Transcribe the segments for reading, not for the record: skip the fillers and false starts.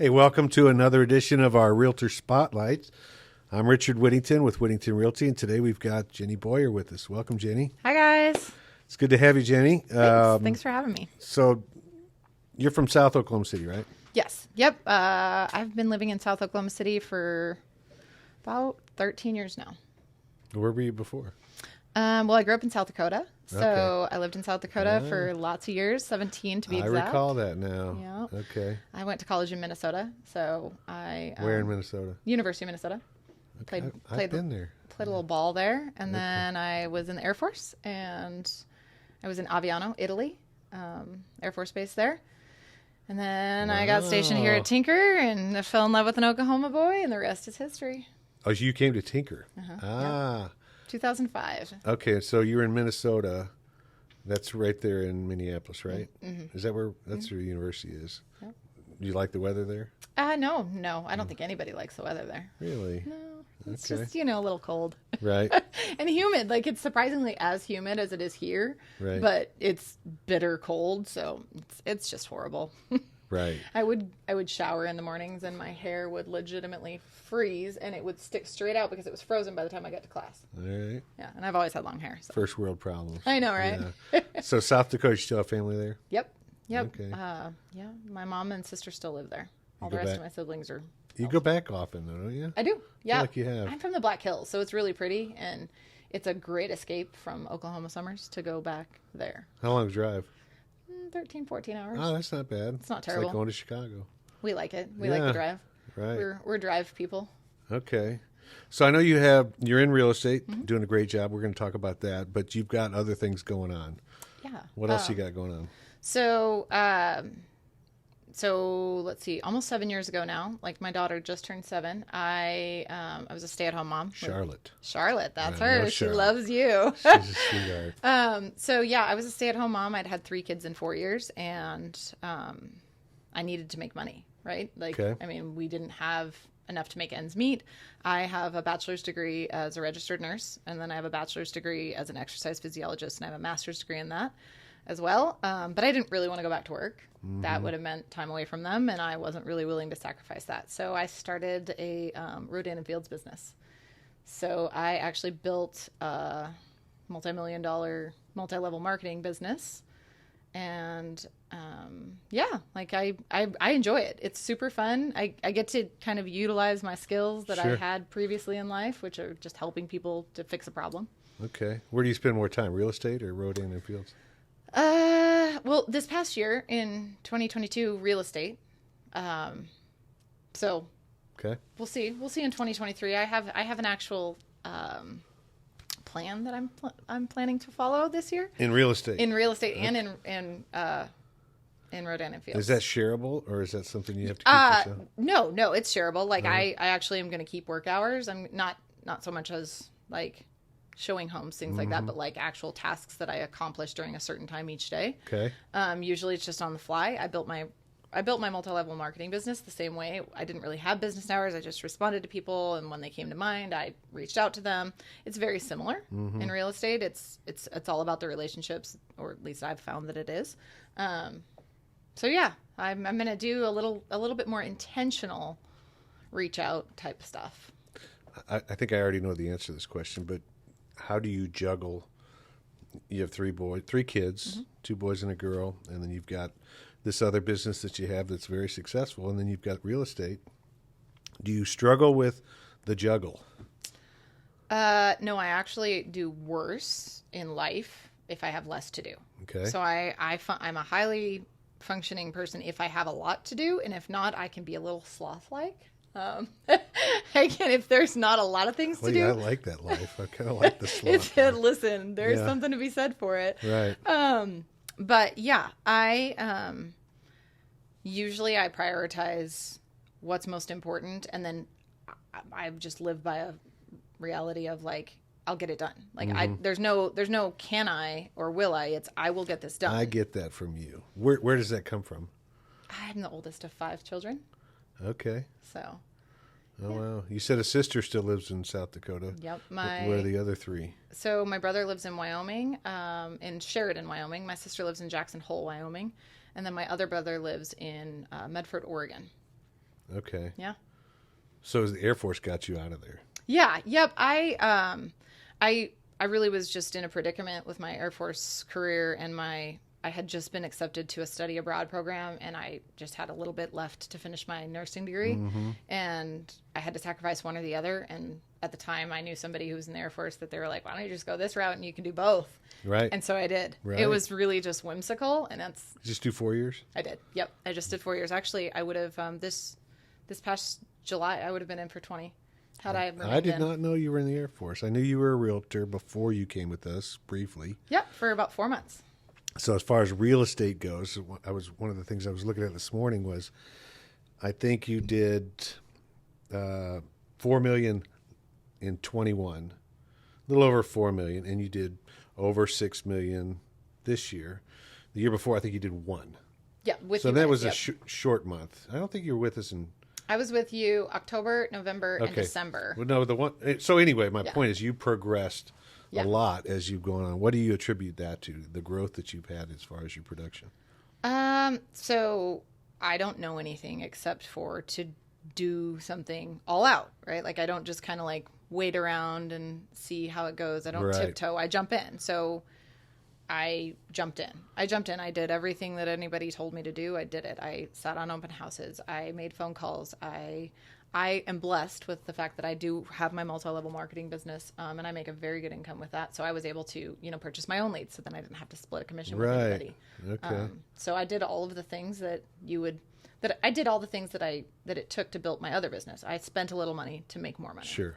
Hey, welcome to another edition of our Realtor Spotlight. I'm Richard Whittington with Whittington Realty, and today we've got Jenni Boyer with us. Welcome, Jenni. Hi, guys. It's good to have you, Jenni. Thanks for having me. So you're from South Oklahoma City, right? Yes. Yep. I've been living in South Oklahoma City for about 13 years now. Where were you before? Well, I grew up in South Dakota. So Okay. I lived in South Dakota for lots of years, 17 to be exact. I recall that now. Yeah. Okay. I went to college in Minnesota. So Where in Minnesota? University of Minnesota. Okay. I've been there. Played a little ball there. And then I was in the Air Force. And I was in Aviano, Italy, Air Force Base there. And then I got stationed here at Tinker and I fell in love with an Oklahoma boy, and the rest is history. Oh, so you came to Tinker. Yeah. 2005. Okay, so you're in Minnesota. That's right there in Minneapolis, right? Mm-hmm. Is that where that's where the university is? Yep. Do you like the weather there? No. I don't think anybody likes the weather there. Really? No. It's Okay. just, a little cold. Right. And humid. Like, it's surprisingly as humid as it is here. Right. But it's bitter cold, so it's just horrible. Right. I would shower in the mornings and my hair would legitimately freeze and it would stick straight out because it was frozen by the time I got to class. All right. Yeah, and I've always had long hair. So. First world problems. I know, right? Yeah. So South Dakota, you still have family there? Yep. Okay. Yeah, my mom and sister still live there. All go the rest back? of my siblings are. You go back often, though, don't you? I do. Yeah. like you have. I'm from the Black Hills, so it's really pretty, and it's a great escape from Oklahoma summers to go back there. How long drive? 13, 14 hours. Oh, that's not bad. It's not It's terrible. like going to Chicago. We like it. We like Yeah. the drive. Right. We're drive people. Okay. So I know you're in real estate, Mm-hmm. doing a great job. We're going to talk about that, but you've got other things going on. Yeah. What else you got going on? So let's see, almost 7 years ago now, like my daughter just turned 7. I was a stay-at-home mom. Charlotte, that's Yeah, I know her. She Charlotte. loves you. She's a sweetheart. So yeah, I was a stay-at-home mom. I'd had 3 kids in 4 years, and I needed to make money, right? Like, Okay. I mean, we didn't have enough to make ends meet. I have a bachelor's degree as a registered nurse, and then I have a bachelor's degree as an exercise physiologist, and I have a master's degree in that as well. But I didn't really want to go back to work. That would have meant time away from them, and I wasn't really willing to sacrifice that. So I started a Rodan and Fields business. So I actually built a multi-million-dollar, multi-level marketing business. And like I enjoy it. It's super fun. I get to kind of utilize my skills that Sure. I had previously in life, which are just helping people to fix a problem. Okay. Where do you spend more time, real estate or Rodan and Fields? Well, this past year in 2022, real estate. So Okay. we'll see. We'll see in 2023. I have an actual plan that I'm planning to follow this year In real estate. in real estate and in Rodan and Fields. Is that shareable, or is that something you have to keep yourself? No, it's shareable. Like I actually am going to keep work hours. I'm not so much as like showing homes, things like that, but like actual tasks that I accomplish during a certain time each day. Okay. Usually it's just on the fly. I built my multi-level marketing business the same way. I didn't really have business hours. I just responded to people, and when they came to mind, I reached out to them. It's very similar in real estate. It's all about the relationships, or at least I've found that it is. So yeah, I'm going to do a little bit more intentional reach out type stuff. I think I already know the answer to this question, but how do you juggle? You have 3 kids, 2 boys and a girl, and then you've got this other business that you have that's very successful, and then you've got real estate. Do you struggle with the juggle? No, I actually do worse in life if I have less to do. Okay. So I'm a highly functioning person if I have a lot to do, and if not, I can be a little sloth-like. If there's not a lot of things to do. I like that life. I kind of like the sloth. Listen, there's something to be said for it. Right. But yeah, usually I prioritize what's most important, and then I just live by a reality of like, I'll get it done. Like there's no can I or will I, it's I will get this done. I get that from you. Where does that come from? I'm the oldest of 5 children. Okay. So. Oh, wow. You said a sister still lives in South Dakota. Yep. Where are the other 3? So my brother lives in Wyoming, in Sheridan, Wyoming. My sister lives in Jackson Hole, Wyoming. And then my other brother lives in Medford, Oregon. Okay. Yeah. So the Air Force got you out of there. Yeah. Yep. I really was just in a predicament with my Air Force career, and I had just been accepted to a study abroad program, and I just had a little bit left to finish my nursing degree, and I had to sacrifice one or the other. And at the time, I knew somebody who was in the Air Force that they were like, "Why don't you just go this route and you can do both?" Right. And so I did. Right. It was really just whimsical, and that's Just do 4 years? I did. Yep. I just did 4 years. Actually, I would have this past July, I would have been in for 20. Had I remained I did in. not know you were in the Air Force. I knew you were a realtor before you came with us briefly. Yep, for about 4 months. So as far as real estate goes, one of the things I was looking at this morning was, I think you did $4 million in 21, a little over $4 million, and you did over $6 million this year. The year before, I think you did one. Yeah, with So you that guys, was yep. a short month. I don't think you were with us in. I was with you October, November, and Okay. December. Well, no, the one. So anyway, my Yeah. point is, you progressed Yeah. a lot as you've gone on. What do you attribute that to? The growth that you've had as far as your production. So I don't know anything except for to do something all out, right? Like I don't just kind of like wait around and see how it goes. I don't Right. tiptoe. I jump in. So I jumped in. I did everything that anybody told me to do. I did it. I sat on open houses. I made phone calls. I am blessed with the fact that I do have my multi-level marketing business, and I make a very good income with that. So I was able to, purchase my own leads, so then I didn't have to split a commission with Right. anybody. Okay. So I did all of the things that I did all the things that it took to build my other business. I spent a little money to make more money. Sure.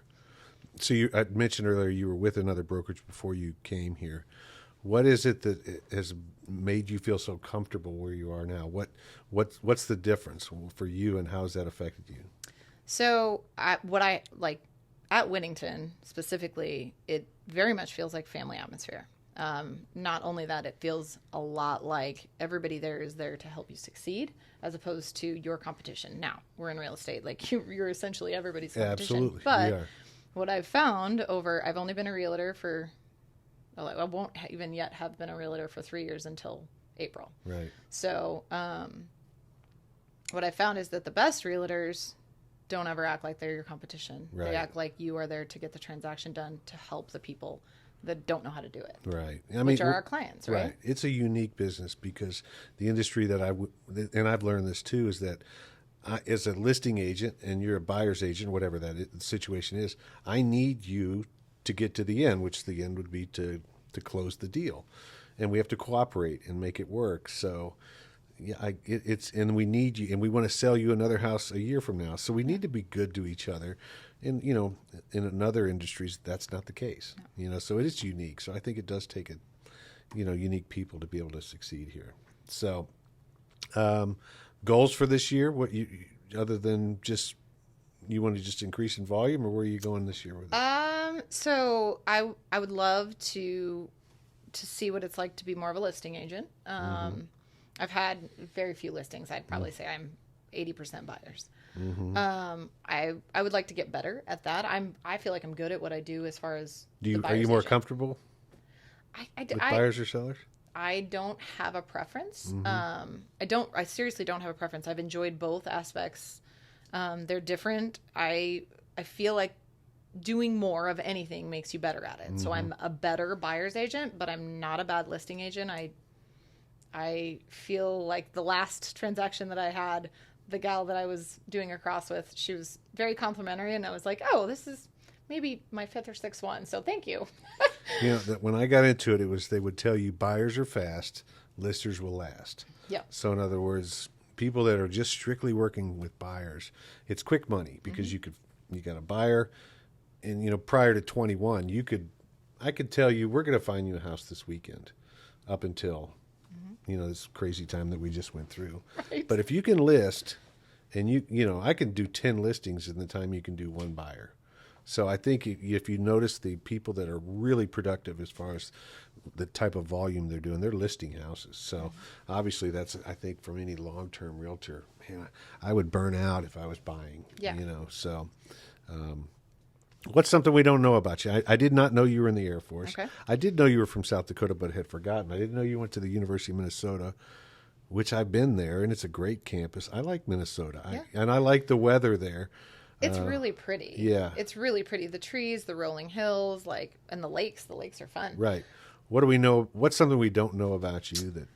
So I mentioned earlier you were with another brokerage before you came here. What is it that has made you feel so comfortable where you are now? What's the difference for you, and how has that affected you? So at Whittington specifically, it very much feels like family atmosphere. Not only that, it feels a lot like everybody there is there to help you succeed, as opposed to your competition. Now, we're in real estate, like you're essentially everybody's competition. Absolutely, But we are. what I've found I've only been a realtor for, I won't even yet have been a realtor for 3 years until April. Right. So what I found is that the best realtors don't ever act like they're your competition. Right. They act like you are there to get the transaction done to help the people that don't know how to do it. Right. Which are our clients, right? Right. It's a unique business because the industry that and I've learned this too, is that as a listing agent and you're a buyer's agent, whatever that situation is, I need you to get to the end, which the end would be to close the deal. And we have to cooperate and make it work. So yeah, and we need you, and we want to sell you another house a year from now. So we need to be good to each other. And, in other industries, that's not the case, so it is unique. So I think it does take unique people to be able to succeed here. So, goals for this year, other than just, you want to just increase in volume, or where are you going this year with it? So I would love to see what it's like to be more of a listing agent. I've had very few listings. I'd probably say I'm 80% buyers. I would like to get better at that. I feel like I'm good at what I do as far as Are you more comfortable with buyers or sellers? I don't have a preference. I seriously don't have a preference. I've enjoyed both aspects. They're different. I feel like doing more of anything makes you better at it. So I'm a better buyer's agent, but I'm not a bad listing agent. I feel like the last transaction that I had, the gal that I was doing across with, she was very complimentary, and I was like, oh, this is maybe my fifth or sixth one, so thank you. When I got into it, they would tell you buyers are fast, listers will last. Yeah. So in other words, people that are just strictly working with buyers, it's quick money because you got a buyer, and prior to 21, I could tell you we're going to find you a house this weekend, up until this crazy time that we just went through. Right. But if you can list, and I can do 10 listings in the time you can do one buyer. So I think if you notice the people that are really productive as far as the type of volume they're doing, they're listing houses. So obviously that's, I think, from any long-term realtor, man, I would burn out if I was buying. Yeah. So what's something we don't know about you? I did not know you were in the Air Force. Okay. I did know you were from South Dakota, but had forgotten. I didn't know you went to the University of Minnesota. which I've been there, and it's a great campus. I like Minnesota, Yeah. and I like the weather there. It's really pretty. yeah. It's really pretty. The trees, the rolling hills, like, and the lakes. The lakes are fun. Right. What do we know? What's something we don't know about you that?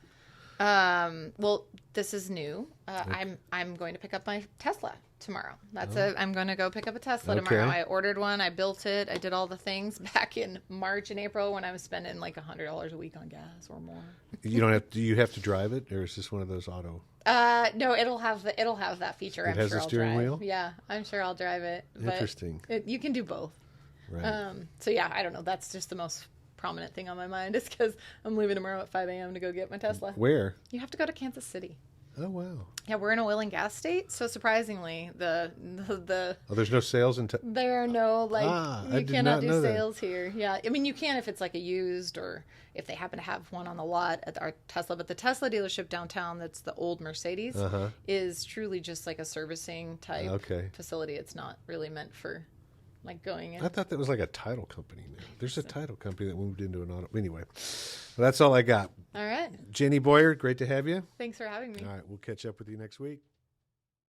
Well, this is new. I'm going to pick up my Tesla tomorrow. I'm going to go pick up a Tesla tomorrow. I ordered one. I built it. I did all the things back in March and April when I was spending like $100 a week on gas or more. You don't have. Do you have to drive it, or is this one of those auto? No, it'll have that feature. It has a steering wheel? Yeah, I'm sure I'll drive it. But Interesting. You can do both. Right. So yeah, I don't know. That's just the most prominent thing on my mind is because I'm leaving tomorrow at 5 a.m. to go get my Tesla. Where? You have to go to Kansas City. Oh wow. Yeah, we're in a oil and gas state, so surprisingly, the Oh, there's no sales in. there are no I you did cannot not do know that. sales here. Yeah, I mean you can if it's like a used or if they happen to have one on the lot at our Tesla. But the Tesla dealership downtown, that's the old Mercedes, is truly just like a servicing type facility. It's not really meant for like going in. I thought that was like a title company now. There's a title company that moved into an auto. Anyway, well, that's all I got. All right. Jenni Boyer, great to have you. Thanks for having me. All right, we'll catch up with you next week.